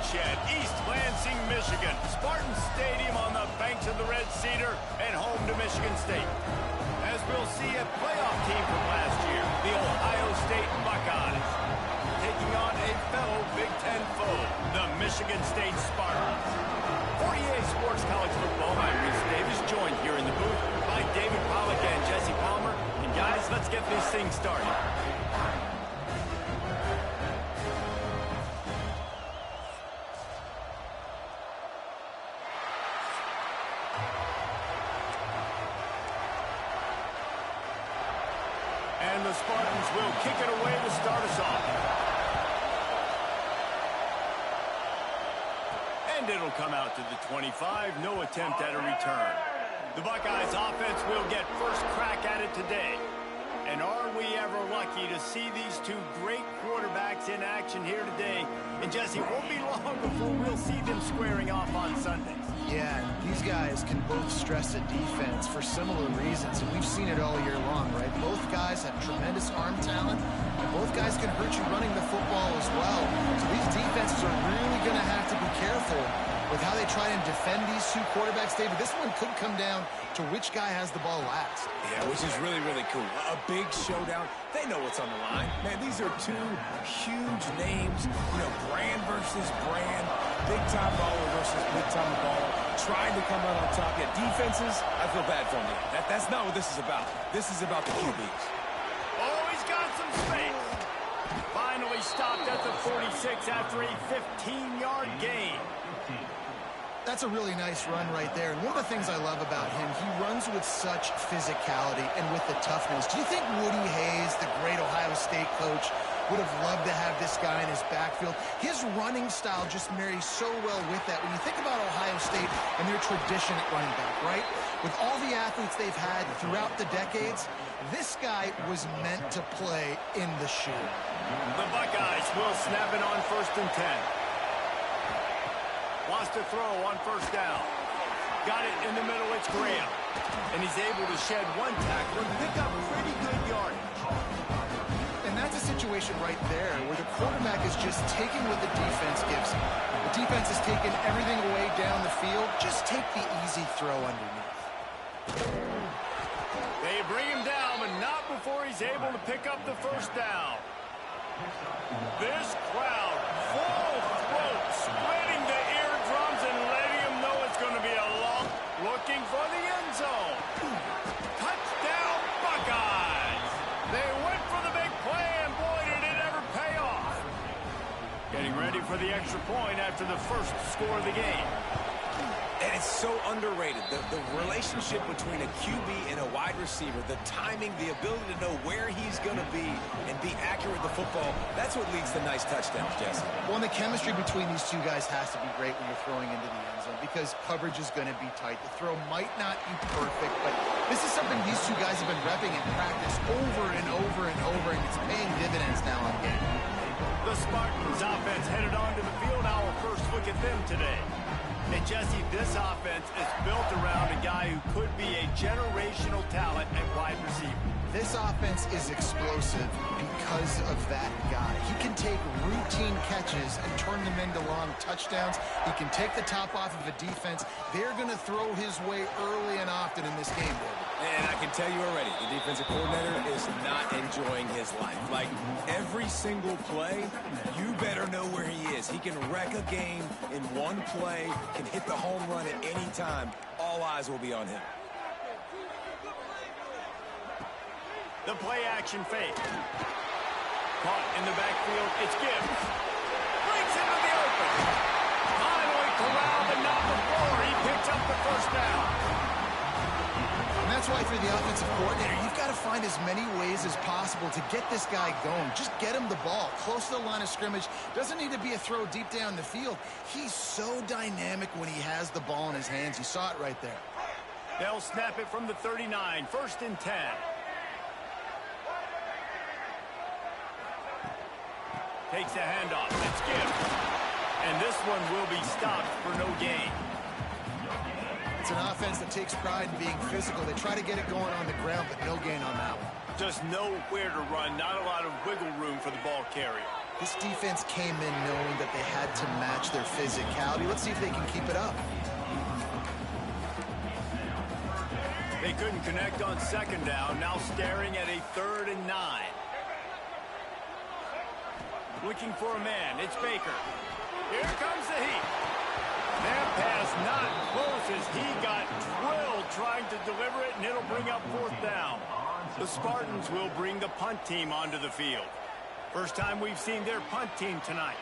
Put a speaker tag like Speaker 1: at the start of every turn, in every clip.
Speaker 1: Woodshed, East Lansing, Michigan. Spartan Stadium on the banks of the Red Cedar and home to Michigan State. As we'll see, a playoff team from last year, the Ohio State Buckeyes, taking on a fellow Big Ten foe, the Michigan State Spartans. For EA Sports College Football, I'm Reese Davis, joined here in the booth by David Pollack and Jesse Palmer. And guys, let's get this thing started. And the Spartans will kick it away to start us off. And it'll come out to the 25. No attempt at a return. The Buckeyes offense will get first crack at it today. And are we ever lucky to see these two great quarterbacks in action here today? And Jesse, it won't be long before we'll see them squaring off on Sundays.
Speaker 2: Yeah, these guys can both stress a defense for similar reasons, and we've seen it all year long, right? Both guys have tremendous arm talent, and both guys can hurt you running the football as well. So these defenses are really going to have to be careful with how they try and defend these two quarterbacks. David, this one could come down to which guy has the ball last.
Speaker 3: Yeah, which is really, really cool. A big showdown. They know what's on the line. Man, these are two huge names. You know, brand versus brand. Big-time baller versus big-time baller. Trying to come out on top. Yeah, defenses, I feel bad for them. That's not what this is about. This is about the QBs.
Speaker 1: Oh, he's got some space. Finally stopped at the 46 after a 15-yard gain.
Speaker 2: That's a really nice run right there. And one of the things I love about him, he runs with such physicality and with the toughness. Do you think Woody Hayes, the great Ohio State coach, would have loved to have this guy in his backfield? His running style just marries so well with that. When you think about Ohio State and their tradition at running back, right? With all the athletes they've had throughout the decades, this guy was meant to play in the shoe.
Speaker 1: The Buckeyes will snap it on 1st and 10. Wants to throw on 1st down. Got it in the middle, it's Graham. And he's able to shed one tackle and pick up pretty good yardage.
Speaker 2: And that's a situation right there where the quarterback is just taking what the defense gives him. The defense is taking everything away down the field. Just take the easy throw underneath.
Speaker 1: They bring him down, but not before he's able to pick up the 1st down. This crowd, full throat, spreading the eardrums and letting him know it's going to be a long, looking for the end zone. Touchdown, Buckeyes! They went for the big play, and boy, did it ever pay off. Getting ready for the extra point after the first score of the game.
Speaker 3: And it's so underrated. The relationship between a QB and a wide receiver, the timing, the ability to know where he's going to be and be accurate with the football, that's what leads to nice touchdowns, Jesse.
Speaker 2: Well, and the chemistry between these two guys has to be great when you're throwing into the end zone because coverage is going to be tight. The throw might not be perfect, but this is something these two guys have been repping in practice over and over and over, and it's paying dividends now on game.
Speaker 1: The Spartans offense headed onto the field. Our first look at them today. And Jesse, this offense is built around a guy who could be a generational talent at wide receiver.
Speaker 2: This offense is explosive because of that guy. He can take routine catches and turn them into long touchdowns. He can take the top off of a defense. They're going to throw his way early and often in this game, David.
Speaker 3: And I can tell you already, the defensive coordinator is not enjoying his life. Like, every single play, you better know where he is. He can wreck a game in one play, can hit the home run at any time. All eyes will be on him.
Speaker 1: The play-action fake. Caught in the backfield, it's Gibbs. Breaks into the open. Finally corralled, but not before he picks up the 1st down.
Speaker 2: And that's why for the offensive coordinator, you've got to find as many ways as possible to get this guy going. Just get him the ball close to the line of scrimmage. Doesn't need to be a throw deep down the field. He's so dynamic when he has the ball in his hands. You saw it right there.
Speaker 1: They'll snap it from the 39, 1st and 10. Takes the handoff. It's Gibbs. And this one will be stopped for no gain.
Speaker 2: It's an offense that takes pride in being physical. They try to get it going on the ground, but no gain on that one.
Speaker 1: Just nowhere to run, not a lot of wiggle room for the ball carrier.
Speaker 2: This defense came in knowing that they had to match their physicality. Let's see if they can keep it up.
Speaker 1: They couldn't connect on second down, now staring at a 3rd and 9. Looking for a man, it's Baker. Here comes the heat. That pass not close as he got drilled trying to deliver it, and it'll bring up 4th down. The Spartans will bring the punt team onto the field. First time we've seen their punt team tonight.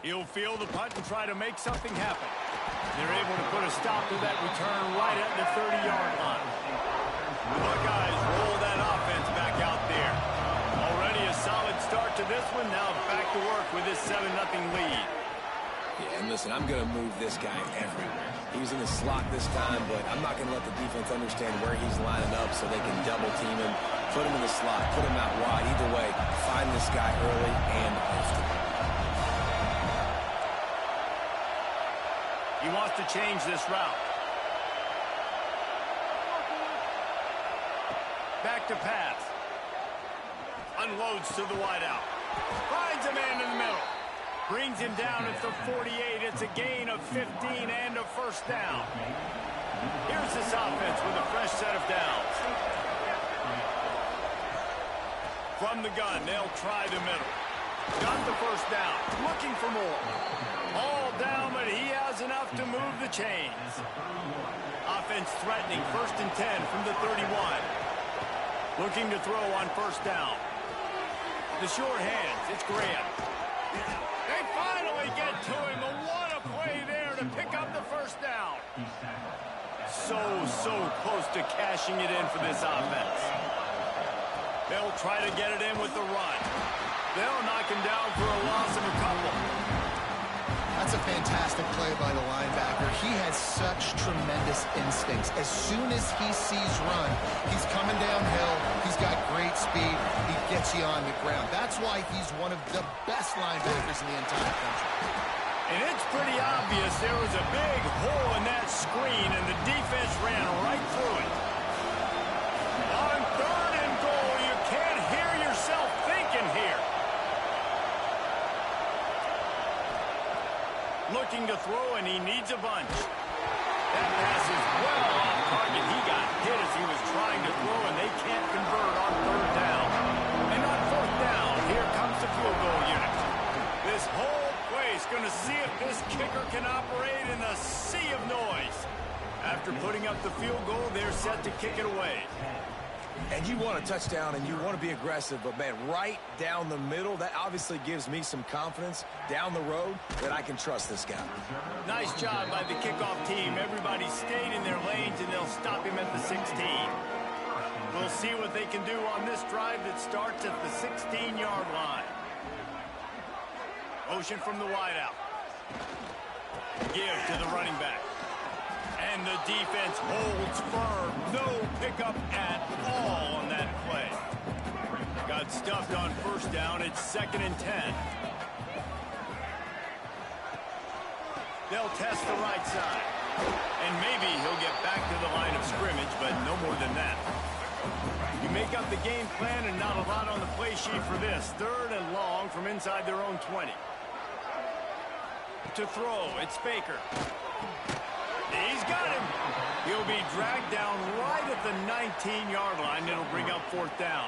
Speaker 1: He'll field the punt and try to make something happen. They're able to put a stop to that return right at the 30-yard line. The Buckeyes roll that offense back out there. Already a solid start to this one. Now back to work with this 7-0 lead.
Speaker 3: Yeah, and listen, I'm going to move this guy everywhere. He was in the slot this time, but I'm not going to let the defense understand where he's lining up so they can double team him, put him in the slot, put him out wide. Either way, find this guy early and often.
Speaker 1: He wants to change this route. Back to pass. Unloads to the wideout. Finds a man in the middle. Brings him down at the 48. It's a gain of 15 and a 1st down. Here's this offense with a fresh set of downs. From the gun, they'll try the middle. Got the 1st down. Looking for more. All down, but he has enough to move the chains. Offense threatening, 1st and 10 from the 31. Looking to throw on 1st down. The short hands, it's Graham. They finally get to him. What a play there to pick up the 1st down. So close to cashing it in for this offense. They'll try to get it in with the run. They'll knock him down for a loss of a couple.
Speaker 2: That's a fantastic play by the linebacker. He has such tremendous instincts. As soon as he sees run, he's coming downhill. He's got great speed. He gets you on the ground. That's why he's one of the best linebackers in the entire country.
Speaker 1: And it's pretty obvious there was a big hole in that screen, and the defense ran right through it. On 3rd and goal, you can't hear yourself thinking here. Looking to throw, and he needs a bunch. That pass is well off target. He got hit as he was trying to throw, and they can't convert on 3rd down. And on 4th down, here comes the field goal unit. This whole place going to see if this kicker can operate in a sea of noise. After putting up the field goal, they're set to kick it away.
Speaker 3: And you want a touchdown and you want to be aggressive, but, man, right down the middle, that obviously gives me some confidence down the road that I can trust this guy.
Speaker 1: Nice job by the kickoff team. Everybody stayed in their lanes, and they'll stop him at the 16. We'll see what they can do on this drive that starts at the 16-yard line. Motion from the wideout. Give to the running back. And the defense holds firm. No pickup at all on that play. Got stuffed on 1st down. It's 2nd and 10. They'll test the right side. And maybe he'll get back to the line of scrimmage, but no more than that. You make up the game plan and not a lot on the play sheet for this. 3rd and long from inside their own 20. To throw, it's Baker. He's got him. He'll be dragged down right at the 19-yard line. It'll bring up 4th down.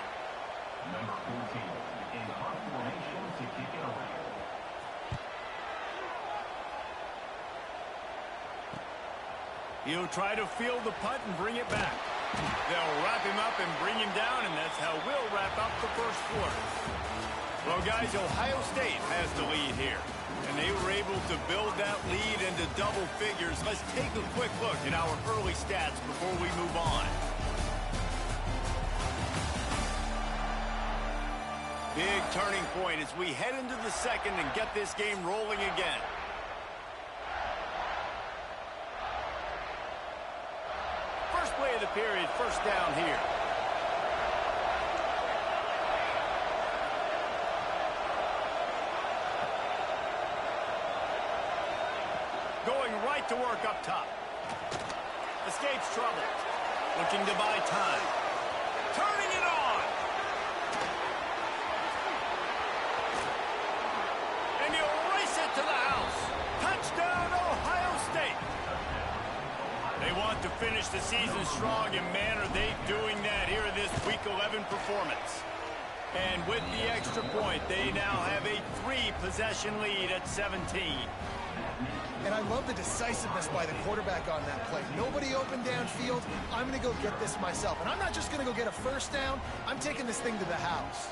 Speaker 1: He'll try to field the punt and bring it back. They'll wrap him up and bring him down, and that's how we'll wrap up the 1st quarter. Well, guys, Ohio State has the lead here, and they were able to build that lead into double figures. Let's take a quick look at our early stats before we move on. Big turning point as we head into the 2nd and get this game rolling again. First play of the period, 1st down here. Going right to work up top. Escapes trouble. Looking to buy time. Turning it on. And he'll race it to the house. Touchdown, Ohio State. They want to finish the season strong, and man, are they doing that here in this Week 11 performance. And with the extra point, they now have a 3-possession lead at 17.
Speaker 2: And I love the decisiveness by the quarterback on that play. Nobody open downfield. I'm going to go get this myself. And I'm not just going to go get a first down. I'm taking this thing to the house.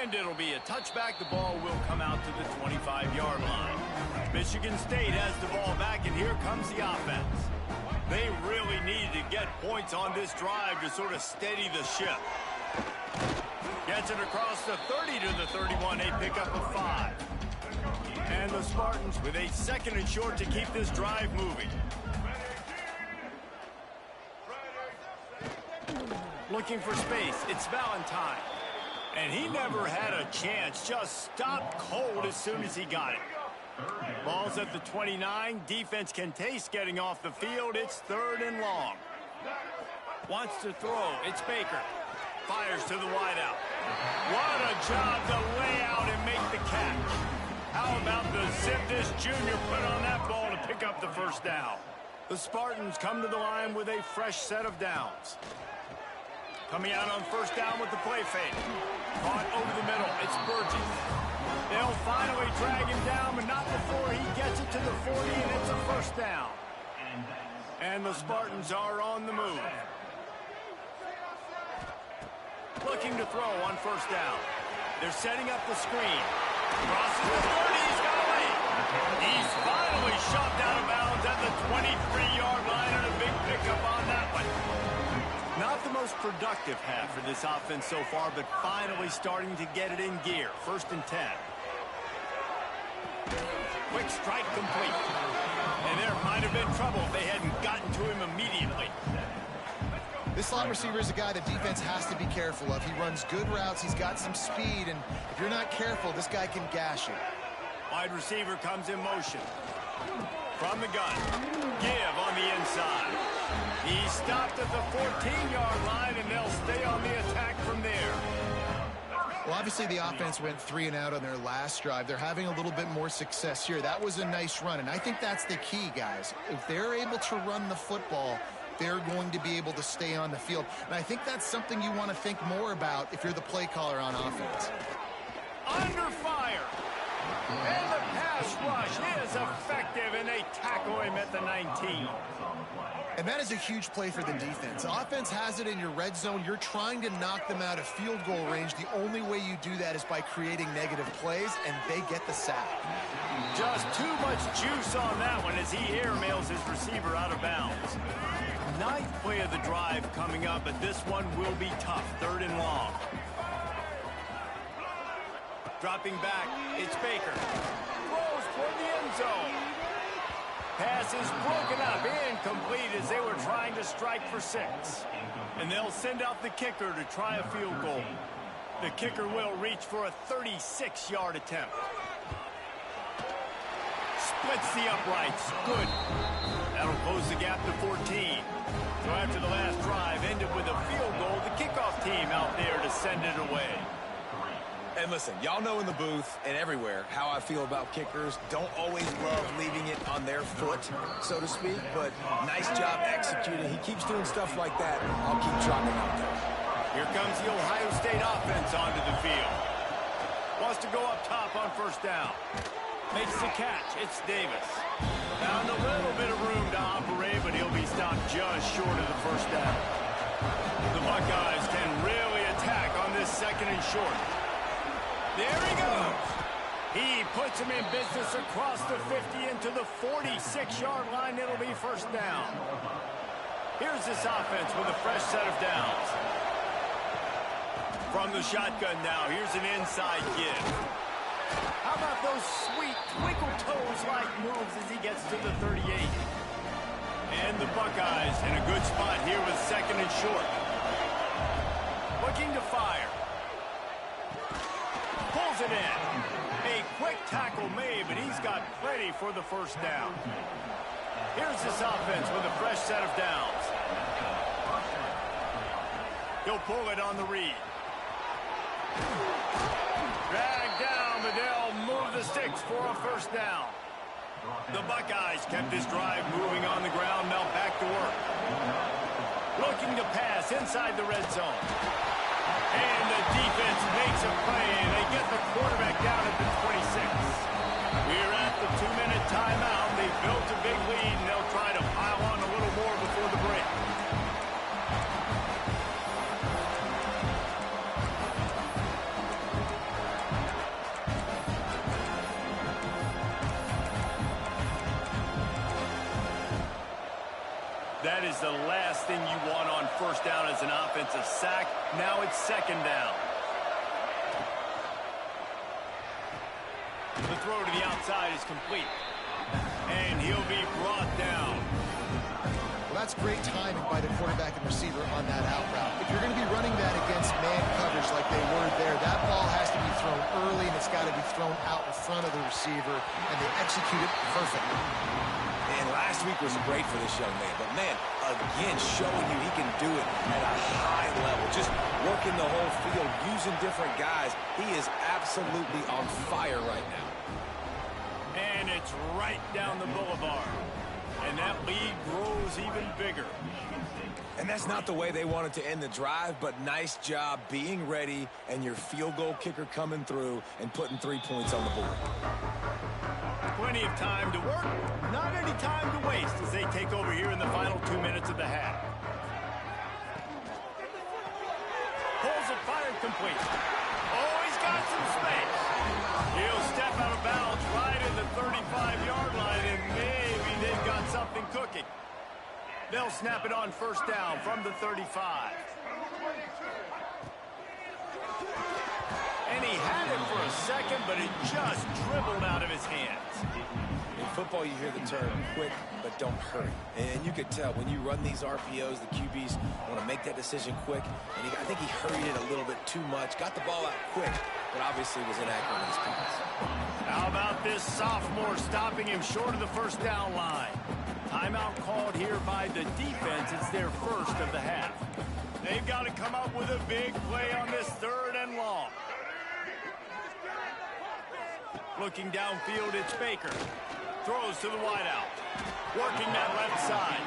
Speaker 1: And it'll be a touchback. The ball will come out to the 25-yard line. Michigan State has the ball back, and here comes the offense. They really needed to get points on this drive to sort of steady the ship. Gets it across the 30 to the 31. They pick up a 5. And the Spartans with a 2nd and short to keep this drive moving. Looking for space. It's Valentine. And he never had a chance. Just stopped cold as soon as he got it. Ball's at the 29. Defense can taste getting off the field. It's 3rd and long. Wants to throw. It's Baker. Fires to the wideout. What a job to lay out and make the catch. How about the zip this junior put on that ball to pick up the first down? The Spartans come to the line with a fresh set of downs. Coming out on first down with the play fake. Caught over the middle. It's Burgess. They'll finally drag him down, but not before he gets it to the 40, and it's a first down. And the Spartans are on the move. Looking to throw on first down. They're setting up the screen. Crosses the 30. He's got away. He's finally shoved out of bounds at the 23-yard line, and a big pickup on that one. Not the most productive half for this offense so far, but finally starting to get it in gear. 1st and 10. Quick strike complete. And there might have been trouble if they hadn't gotten to him immediately.
Speaker 2: This slot receiver is a guy the defense has to be careful of. He runs good routes. He's got some speed, and if you're not careful, this guy can gash you.
Speaker 1: Wide receiver comes in motion. From the gun. Give on the inside. He stopped at the 14-yard line, and they'll stay on the attack from there.
Speaker 2: Well, obviously the offense went 3 and out on their last drive. They're having a little bit more success here. That was a nice run, and I think that's the key, guys. If they're able to run the football, they're going to be able to stay on the field. And I think that's something you want to think more about if you're the play caller on offense.
Speaker 1: Under fire. And the pass rush is effective, and they tackle him at the 19.
Speaker 2: And that is a huge play for the defense. Offense has it in your red zone. You're trying to knock them out of field goal range. The only way you do that is by creating negative plays, and they get the sack.
Speaker 1: Just too much juice on that one as he airmails his receiver out of bounds. 9th play of the drive coming up, but this one will be tough. 3rd and long. Dropping back, it's Baker. Throws toward the end zone. Pass is broken up, incomplete as they were trying to strike for 6. And they'll send out the kicker to try a field goal. The kicker will reach for a 36-yard attempt. Splits the uprights. Good. That'll close the gap to 14. So after the last drive ended with a field goal, the kickoff team out there to send it away.
Speaker 3: And listen, y'all know in the booth and everywhere how I feel about kickers. Don't always love leaving it on their foot, so to speak, but nice job executing. He keeps doing stuff like that. I'll keep dropping out there.
Speaker 1: Here comes the Ohio State offense onto the field. Wants to go up top on first down. Makes the catch. It's Davis. Found a little bit of room to operate, but he'll be stopped just short of the first down. The Buckeyes can really attack on this 2nd and short. There he goes. He puts him in business across the 50 into the 46-yard line. It'll be first down. Here's this offense with a fresh set of downs. From the shotgun now, here's an inside give. How about those sweet twinkle toes-like moves as he gets to the 38? And the Buckeyes in a good spot here with second and short. Looking to fire. Pulls it in. A quick tackle made, but he's got plenty for the first down. Here's this offense with a fresh set of downs. He'll pull it on the read. Drag down, but they'll move the sticks for a first down. The Buckeyes kept this drive moving on the ground, now back to work. Looking to pass inside the red zone. And the defense makes a play, and they get the quarterback down at the 26. We're at the 2-minute timeout. They built a big lead, and they'll try to pile on a little more before the break. That is the last thing you want on first down as an offensive sack. Now it's second down. The throw to the outside is complete. And he'll be brought down.
Speaker 2: Well, that's great timing by the quarterback and receiver on that out route. If you're going to be running that against man coverage like they were there, that ball has to be thrown early, and it's got to be thrown out in front of the receiver, and they execute it perfectly.
Speaker 3: And last week was great for this young man. But, man, again, showing you he can do it at a high level. Just working the whole field, using different guys. He is absolutely on fire right now.
Speaker 1: And it's right down the boulevard. And that lead grows even bigger.
Speaker 3: And that's not the way they wanted to end the drive, but nice job being ready and your field goal kicker coming through and putting 3 points on the board.
Speaker 1: Plenty of time to work, not any time to waste as they take over here in the final 2 minutes of the half. Pulls it, fired complete. Oh, he's got some space. He'll step out of bounds right at the 35-yard line, and maybe they've got something cooking. They'll snap it on first down from the 35. And he had it for a second, but it just dribbled out of his hands.
Speaker 3: In football, you hear the term quick, but don't hurry. And you could tell when you run these RPOs, the QBs want to make that decision quick. And I think he hurried it a little bit too much. Got the ball out quick, but obviously was inaccurate in his pass.
Speaker 1: How about this sophomore stopping him short of the first down line? Timeout called here by the defense. It's their first of the half. They've got to come up with a big play on this third and long. Looking downfield, it's Baker. Throws to the wideout. Working that left side.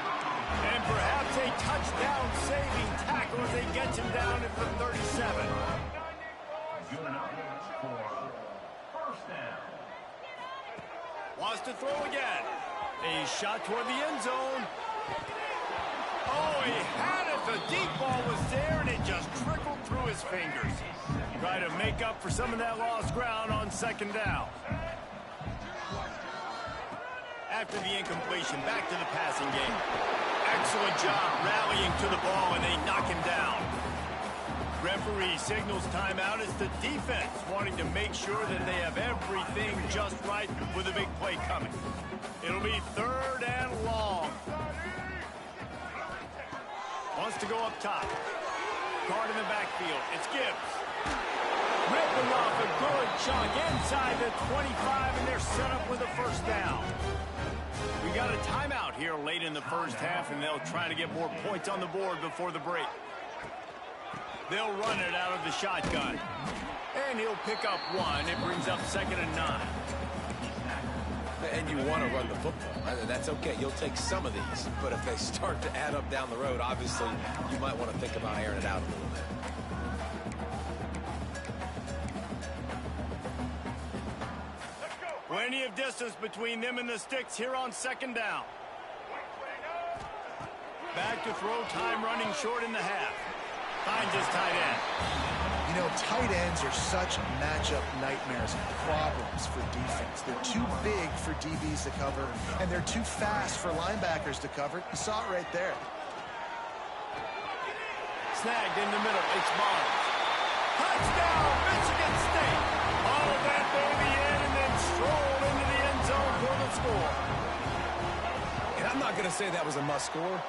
Speaker 1: And perhaps a touchdown-saving tackle as they get him down at the 37. Wants to throw again. A shot toward the end zone. Oh, he had it. The deep ball was there, and it just trickled through his fingers. Try to make up for some of that lost ground on second down. After the incompletion, back to the passing game. Excellent job rallying to the ball, and they knock him down. Referee signals timeout as the defense wanting to make sure that they have everything just right with a big play coming. It'll be third and long. Wants to go up top. Guard in the backfield. It's Gibbs. Ripping off a good chunk inside the 25, and they're set up with a first down. We got a timeout here late in the first half, and they'll try to get more points on the board before the break. They'll run it out of the shotgun. And he'll pick up one. It brings up 2nd and 9.
Speaker 3: And you want to run the football. That's okay. You'll take some of these. But if they start to add up down the road, obviously, you might want to think about airing it out a little bit.
Speaker 1: Plenty of distance between them and the sticks here on second down. Back to throw, time running short in the half. Finds his tight end.
Speaker 2: You know, tight ends are such matchup nightmares and problems for defense. They're too big for DBs to cover, and they're too fast for linebackers to cover. You saw it right there.
Speaker 1: Snagged in the middle. It's Barnes. Touchdown, Michigan State. All of that baby in and then stroll into the end zone for the score.
Speaker 3: And I'm not going to say that was a must-score,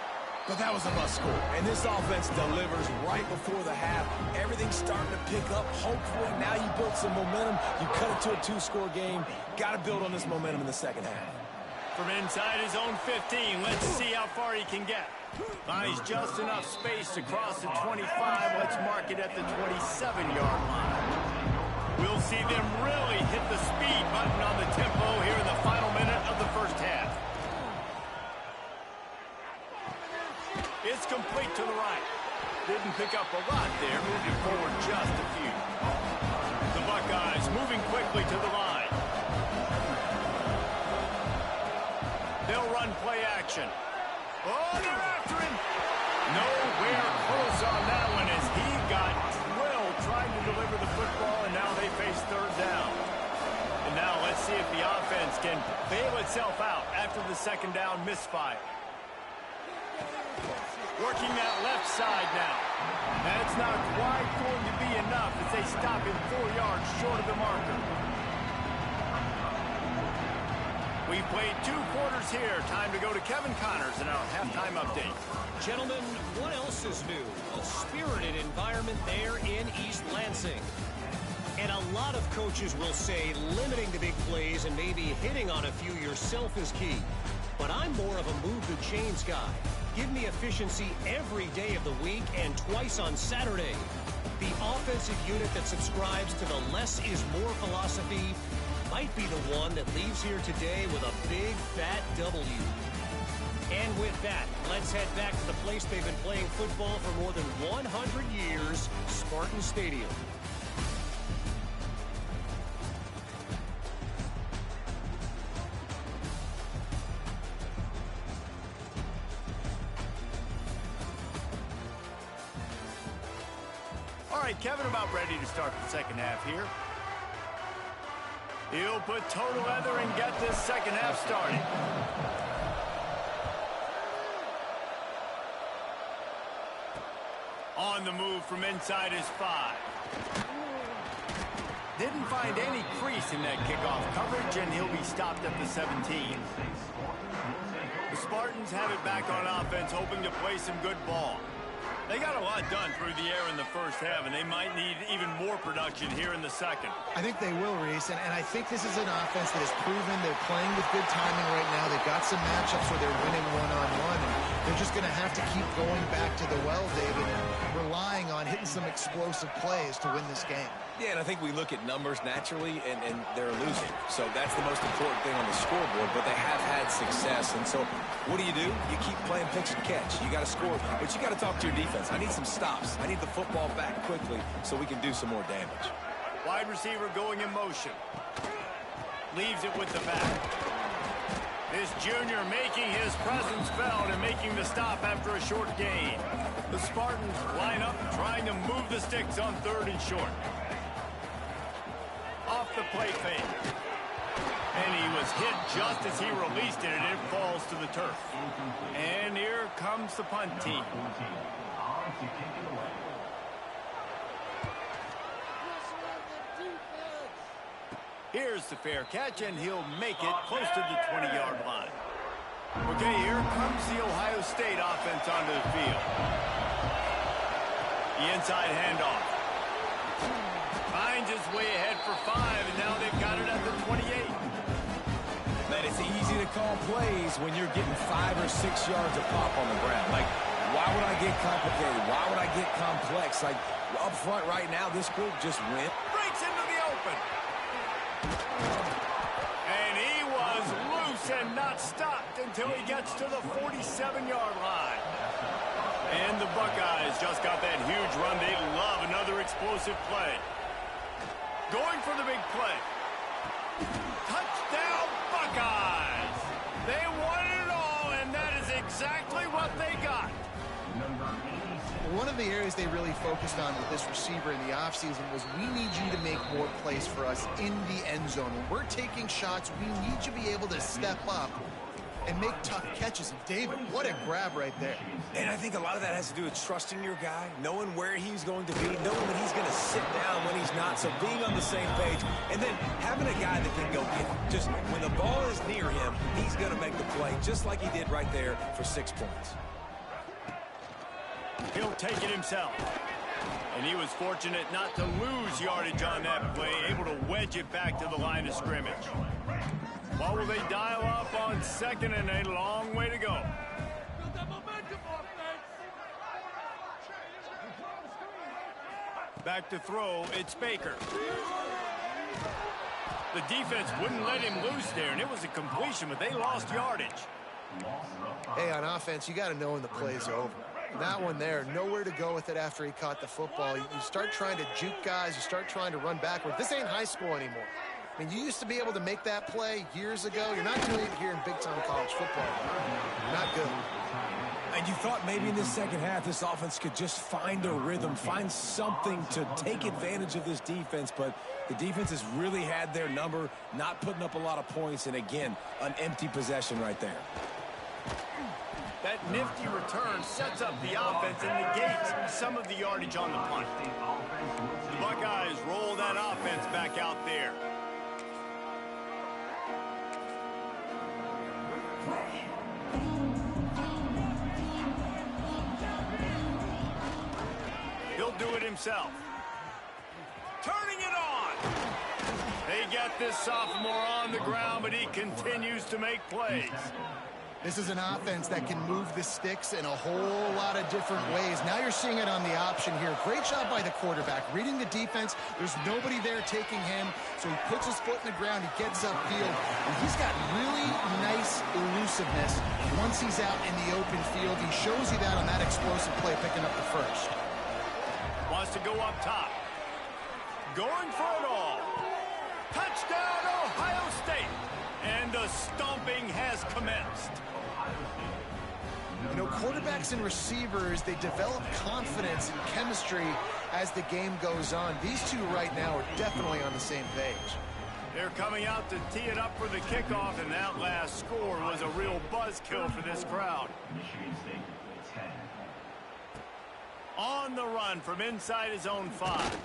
Speaker 3: but that was a must-score. And this offense delivers right before the half. Everything's starting to pick up. Hopefully, now you built some momentum. You cut it to a 2-score game. Got to build on this momentum in the second half.
Speaker 1: From inside his own 15, let's see how far he can get. Finds just enough space to cross the 25. Let's mark it at the 27-yard line. We'll see them really hit the speed button on the tempo here in the final minute of the first half. It's complete to the right. Didn't pick up a lot there, moved it forward just a few. The Buckeyes moving quickly to the line. They'll run play action. Oh, they're after him. Nowhere close on that one as he got drilled trying to deliver the football, and now they face third down. And now let's see if the offense can bail itself out after the second down misfire. Working that left side now. That's not quite going to be enough as they stop him 4 yards short of the marker. We played 2 quarters here. Time to go to Kevin Connors in our halftime update.
Speaker 4: Gentlemen, what else is new? A spirited environment there in East Lansing. And a lot of coaches will say limiting the big plays and maybe hitting on a few yourself is key. But I'm more of a move the chains guy. Give me efficiency every day of the week and twice on Saturday. The offensive unit that subscribes to the less is more philosophy might be the one that leaves here today with a big, fat W. And with that, let's head back to the place they've been playing football for more than 100 years, Spartan Stadium.
Speaker 1: All right, Kevin, about ready to start the second half here. He'll put total leather and get this second half started. On the move from inside his 5. Didn't find any crease in that kickoff coverage, and he'll be stopped at the 17. The Spartans have it back on offense, hoping to play some good ball. They got a lot done through the air in the first half, and they might need even more production here in the second.
Speaker 2: I think they will, Reese, and I think this is an offense that has proven they're playing with good timing right now. They've got some matchups where they're winning one-on-one, and they're just going to have to keep going back to the well, David, and relying on hitting some explosive plays to win this game.
Speaker 3: Yeah, and I think we look at numbers naturally, and they're losing. So that's the most important thing on the scoreboard, but they have had success. And so what do? You keep playing pitch and catch. You got to score, but you got to talk to your defense. I need some stops. I need the football back quickly so we can do some more damage.
Speaker 1: Wide receiver going in motion. Leaves it with the back. This junior making his presence felt and making the stop after a short gain. The Spartans line up trying to move the sticks on 3rd and short. Off the play fake. And he was hit just as he released it, and it falls to the turf. And here comes the punt team. Here's the fair catch, and he'll make it close to the 20-yard line. Okay, here comes the Ohio State offense onto the field. The inside handoff. Finds his way ahead for 5, and now they've got it at the 28.
Speaker 3: Man, it's easy to call plays when you're getting 5 or 6 yards of pop on the ground. Like, why would I get complicated? Why would I get complex? Like, up front right now, this group just went.
Speaker 1: Breaks into the open. And he was loose and not stopped until he gets to the 47-yard line. And the Buckeyes just got that huge run. They love another explosive play. Going for the big play. Touchdown, Buckeyes! They won it all, and that is exactly what they got.
Speaker 2: One of the areas they really focused on with this receiver in the offseason was we need you to make more plays for us in the end zone. When we're taking shots, we need you to be able to step up and make tough catches. And David, what a grab right there.
Speaker 3: And I think a lot of that has to do with trusting your guy, knowing where he's going to be, knowing that he's going to sit down when he's not. So being on the same page and then having a guy that can go get it. Just when the ball is near him, he's going to make the play just like he did right there for 6 points.
Speaker 1: He'll take it himself. And he was fortunate not to lose yardage on that play, able to wedge it back to the line of scrimmage. What will they dial up on 2nd and a long way to go? Back to throw, it's Baker. The defense wouldn't let him loose there, and it was a completion, but they lost yardage.
Speaker 2: Hey, on offense, you got to know when the play's over. That one there, nowhere to go with it after he caught the football. You start trying to juke guys. You start trying to run backward. This ain't high school anymore. I mean, you used to be able to make that play years ago. You're not doing it here in big-time college football. Not good.
Speaker 3: And you thought maybe in this second half this offense could just find a rhythm, find something to take advantage of this defense, but the defense has really had their number, not putting up a lot of points, and again, an empty possession right there.
Speaker 1: That nifty return sets up the offense and negates some of the yardage on the punt. The Buckeyes roll that offense back out there. He'll do it himself. Turning it on. They got this sophomore on the ground, but he continues to make plays.
Speaker 2: This is an offense that can move the sticks in a whole lot of different ways. Now you're seeing it on the option here. Great job by the quarterback. Reading the defense, there's nobody there taking him, so he puts his foot in the ground, he gets upfield, and he's got really nice elusiveness once he's out in the open field. He shows you that on that explosive play, picking up the first.
Speaker 1: Wants to go up top. Going for it all. Touchdown, Ohio State. And the stomping has commenced.
Speaker 2: You know, quarterbacks and receivers, they develop confidence and chemistry as the game goes on. These two right now are definitely on the same page.
Speaker 1: They're coming out to tee it up for the kickoff, and that last score was a real buzzkill for this crowd. On the run from inside his own 5.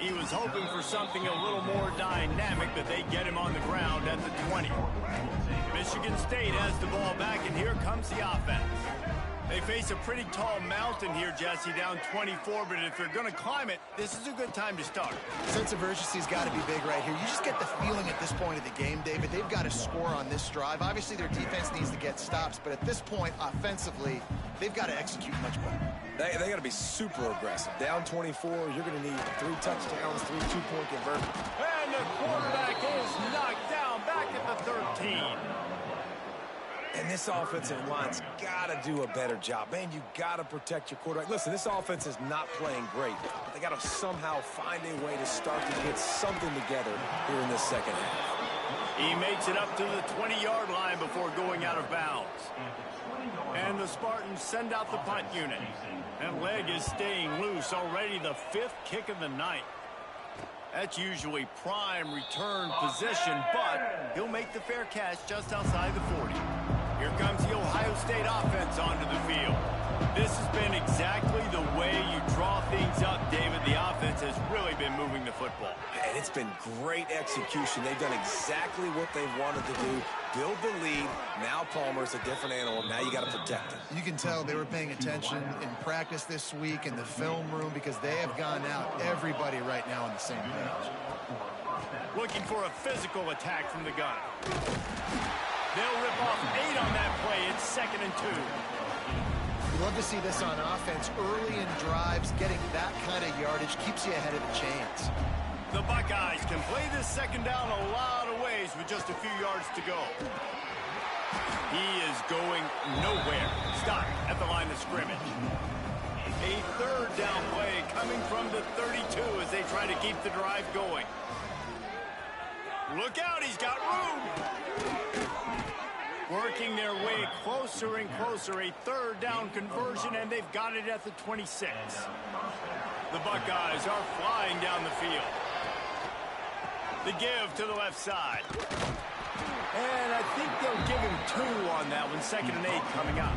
Speaker 1: He was hoping for something a little more dynamic, but they get him on the ground at the 20. Michigan State has the ball back, and here comes the offense. They face a pretty tall mountain here, Jesse, down 24, but if they're going to climb it, this is a good time to start.
Speaker 2: Sense of urgency's got to be big right here. You just get the feeling at this point of the game, David, they've got to score on this drive. Obviously, their defense needs to get stops, but at this point, offensively, they've got to execute much better.
Speaker 3: They got to be super aggressive. Down 24, you're going to need 3 touchdowns, 3 two-point conversions.
Speaker 1: And the quarterback is knocked down back at the 13.
Speaker 3: And this offensive line's got to do a better job. Man, you got to protect your quarterback. Listen, this offense is not playing great, but they got to somehow find a way to start to get something together here in this second half.
Speaker 1: He makes it up to the 20-yard line before going out of bounds. And the Spartans send out the punt unit. That leg is staying loose, already the 5th kick of the night. That's usually prime return position, but he'll make the fair catch just outside the 40. Here comes the Ohio State offense onto the field. This has been exactly the way you draw things up, David. The offense has really been moving the football.
Speaker 3: And it's been great execution. They've done exactly what they wanted to do. Build the lead. Now Palmer's a different animal. Now you got to protect him.
Speaker 2: You can tell they were paying attention in practice this week in the film room because they have gone out, everybody right now on the same page.
Speaker 1: Looking for a physical attack from the gun. They'll rip off 8 on that play. It's 2nd and 2.
Speaker 2: You love to see this on offense. Early in drives, getting that kind of yardage keeps you ahead of the chains.
Speaker 1: The Buckeyes can play this second down a lot of ways with just a few yards to go. He is going nowhere. Stop at the line of scrimmage. A 3rd down play coming from the 32 as they try to keep the drive going. Look out, he's got room. Working their way closer and closer. A 3rd down conversion, and they've got it at the 26. The Buckeyes are flying down the field. The give to the left side. And I think they'll give him 2 on that one. 2nd and 8 coming up.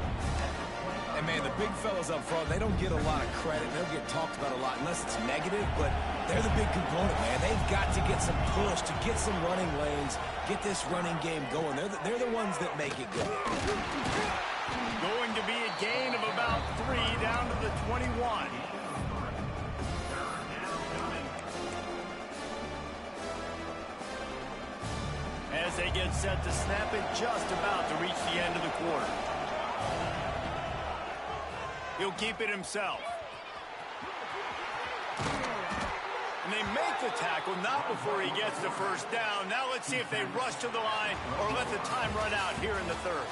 Speaker 3: And, man, the big fellas up front, they don't get a lot of credit. They don't get talked about a lot unless it's negative, but they're the big component, man. They've got to get some push, to get some running lanes, get this running game going. They're the ones that make it go.
Speaker 1: Going to be a gain of about 3 down to the 21. As they get set to snap it, just about to reach the end of the quarter. He'll keep it himself. And they make the tackle, not before he gets the first down. Now let's see if they rush to the line or let the time run out here in the third.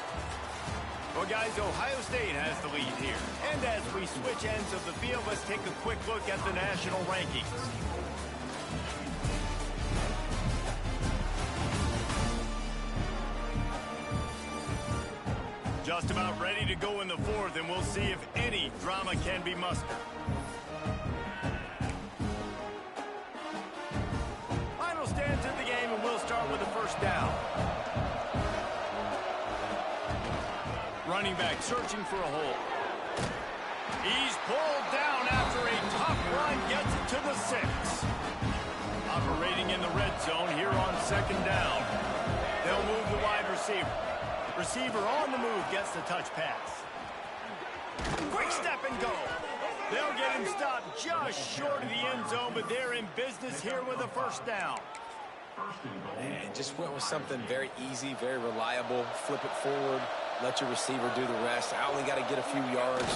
Speaker 1: Well, guys, Ohio State has the lead here. And as we switch ends of the field, let's take a quick look at the national rankings. Just about ready to go in the fourth, and we'll see if any drama can be mustered. Final stance of the game, and we'll start with the first down. Running back searching for a hole. He's pulled down after a tough run, gets it to the 6. Operating in the red zone here on second down. They'll move the wide receiver. Receiver on the move gets the touch pass. Quick step and go. They'll get him stopped just short of the end zone, but they're in business here with a first down.
Speaker 3: And just went with something very easy, very reliable. Flip it forward, let your receiver do the rest. I only got to get a few yards.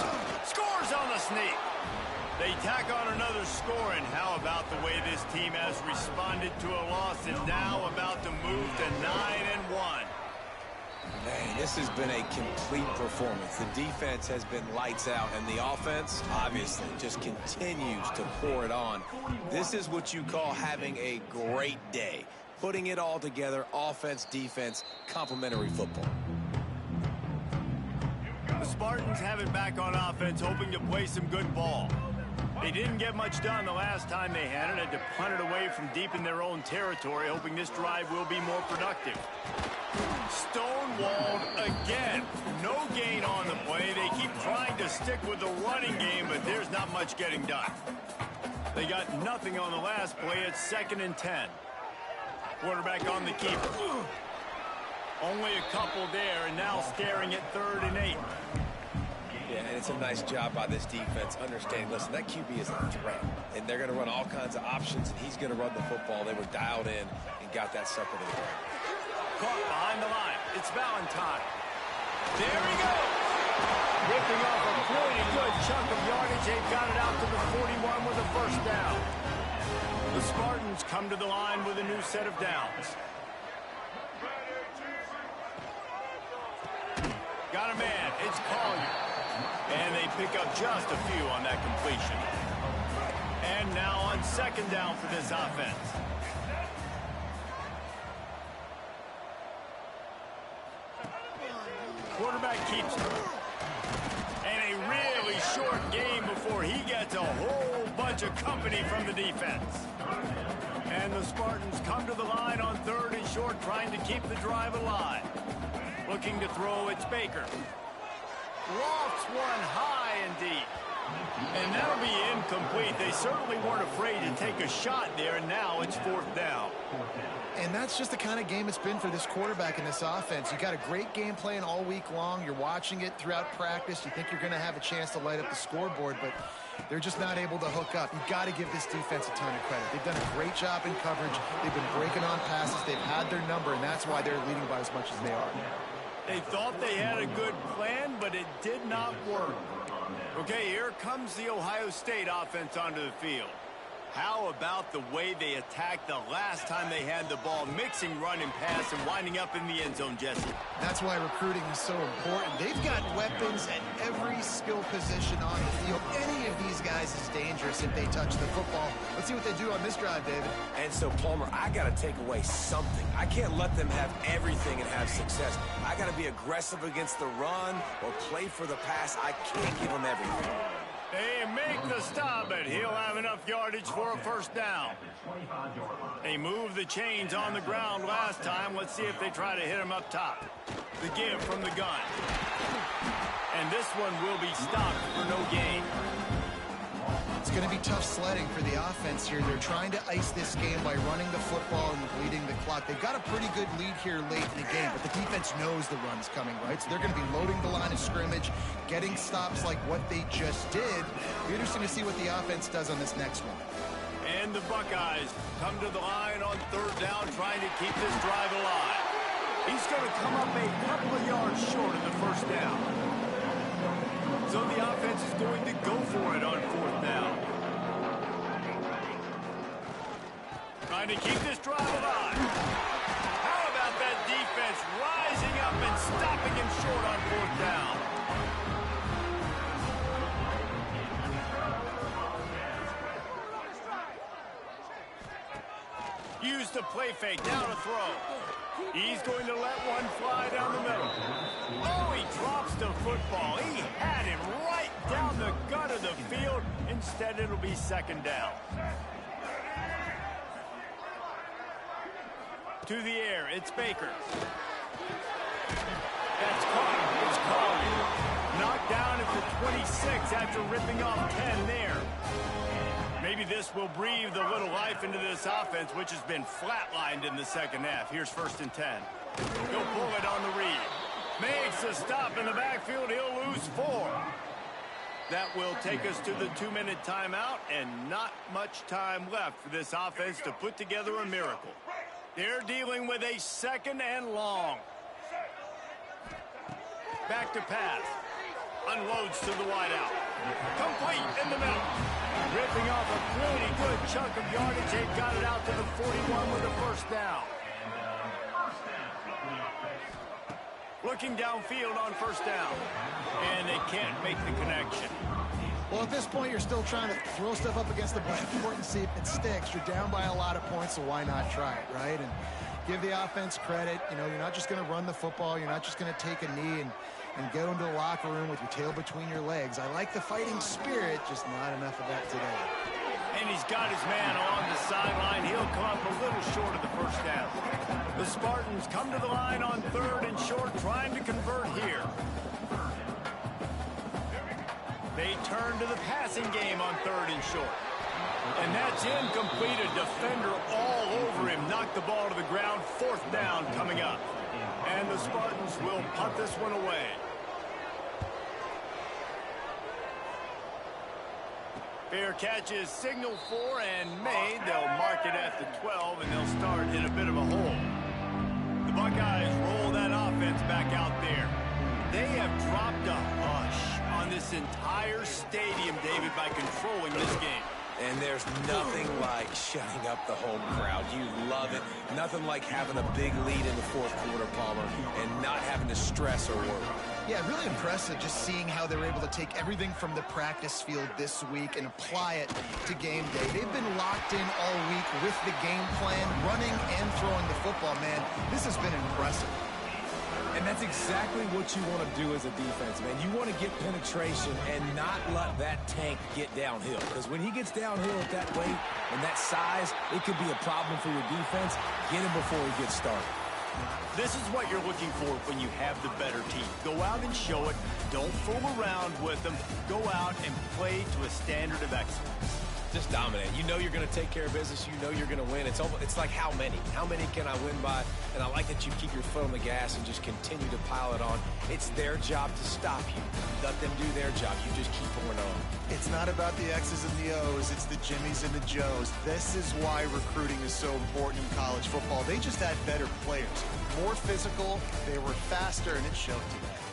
Speaker 1: Scores on the sneak. They tack on another score, and how about the way this team has responded to a loss and now about to move to 9-1.
Speaker 3: Man, this has been a complete performance. The defense has been lights out, and the offense, obviously, just continues to pour it on. This is what you call having a great day. Putting it all together, offense, defense, complementary football.
Speaker 1: The Spartans have it back on offense, hoping to play some good ball. They didn't get much done the last time they had it. Had to punt it away from deep in their own territory, hoping this drive will be more productive. Stonewalled again. No gain on the play. They keep trying to stick with the running game, but there's not much getting done. They got nothing on the last play. It's 2nd and 10. Quarterback on the keeper. Only a couple there, and now staring at 3rd and 8.
Speaker 3: Yeah, and it's a nice job by this defense understanding, listen, that QB is a threat, and they're going to run all kinds of options, and he's going to run the football. They were dialed in and got that sucker to the ground.
Speaker 1: Caught behind the line. It's Valentine. There he goes. Ripping off a pretty good chunk of yardage. They've got it out to the 41 with a first down. The Spartans come to the line with a new set of downs. Got a man. It's Collier. And they pick up just a few on that completion. And now on 2nd down for this offense. Quarterback keeps it. And a really short game before he gets a whole bunch of company from the defense. And the Spartans come to the line on 3rd and short, trying to keep the drive alive. Looking to throw, it's Baker. Lofts one high and deep. And that'll be incomplete. They certainly weren't afraid to take a shot there, and now it's 4th down.
Speaker 2: And that's just the kind of game it's been for this quarterback in this offense. You got a great game plan all week long. You're watching it throughout practice. You think you're going to have a chance to light up the scoreboard, but they're just not able to hook up. You've got to give this defense a ton of credit. They've done a great job in coverage. They've been breaking on passes. They've had their number, and that's why they're leading by as much as they are.
Speaker 1: They thought they had a good plan, but it did not work. Okay, here comes the Ohio State offense onto the field. How about the way they attacked the last time they had the ball, mixing run and pass and winding up in the end zone, Jesse?
Speaker 2: That's why recruiting is so important. They've got weapons at every skill position on the field. Any of these guys is dangerous if they touch the football. Let's see what they do on this drive, David.
Speaker 3: And so, Palmer, I got to take away something. I can't let them have everything and have success. I got to be aggressive against the run or play for the pass. I can't give them everything.
Speaker 1: They make the stop, but he'll have enough yardage for a first down. They moved the chains on the ground last time. Let's see if they try to hit him up top. The give from the gun. And this one will be stopped for no gain.
Speaker 2: It's going to be tough sledding for the offense here. They're trying to ice this game by running the football and bleeding the clock. They've got a pretty good lead here late in the game, but the defense knows the run's coming, right? So they're going to be loading the line of scrimmage, getting stops like what they just did. It'll be interesting to see what the offense does on this next one.
Speaker 1: And the Buckeyes come to the line on third down, trying to keep this drive alive. He's going to come up a couple of yards short of the first down. So the offense is going to go for it on fourth down. Trying to keep this drive alive. How about that defense rising up and stopping him short on fourth down? Use the play fake, down a throw. He's going to let one fly down the middle. Oh, he drops the football. He had him right down the gut of the field. Instead, it'll be second down. To the air, it's Baker. That's caught. It's caught. Knocked down at the 26 after ripping off 10 there. Maybe this will breathe a little life into this offense, which has been flatlined in the second half. Here's 1st and 10. He'll pull it on the read. Makes a stop in the backfield. He'll lose 4. That will take us to the 2-minute timeout, and not much time left for this offense to put together a miracle. They're dealing with a 2nd and long. Back to pass. Unloads to the wideout. Complete in the middle. Ripping off a pretty good chunk of yardage. They've got it out to the 41 with a first down. Looking downfield on first down. And they can't make the connection.
Speaker 2: Well, at this point, you're still trying to throw stuff up against the board and see if it sticks. You're down by a lot of points, so why not try it, right? And give the offense credit. You know, you're not just going to run the football. You're not just going to take a knee and go into the locker room with your tail between your legs. I like the fighting spirit, just not enough of that today.
Speaker 1: And he's got his man along the sideline. He'll come up a little short of the first down. The Spartans come to the line on 3rd and short, trying to convert here. They turn to the passing game on 3rd and short. And that's incomplete. A defender all over him. Knocked the ball to the ground. 4th down coming up. And the Spartans will punt this one away. Fair catch is signaled for and made. They'll mark it at the 12, and they'll start in a bit of a hole. The Buckeyes roll that offense back out there. They have dropped a hush on this entire stadium, David, by controlling this game.
Speaker 3: And there's nothing like shutting up the home crowd. You love it. Nothing like having a big lead in the 4th quarter, Palmer, and not having to stress or worry.
Speaker 2: Yeah, really impressive just seeing how they were able to take everything from the practice field this week and apply it to game day. They've been locked in all week with the game plan, running and throwing the football, man. This has been impressive.
Speaker 3: And that's exactly what you want to do as a defense, man. You want to get penetration and not let that tank get downhill. Because when he gets downhill at that weight and that size, it could be a problem for your defense. Get him before he gets started.
Speaker 1: This is what you're looking for when you have the better team. Go out and show it. Don't fool around with them. Go out and play to a standard of excellence.
Speaker 3: Just dominate. You know you're going to take care of business. You know you're going to win. It's like how many? How many can I win by? And I like that you keep your foot on the gas and just continue to pile it on. It's their job to stop you. Let them do their job. You just keep going on.
Speaker 2: It's not about the X's and the O's. It's the Jimmies and the Joes. This is why recruiting is so important in college football. They just had better players. More physical. They were faster, and it showed today.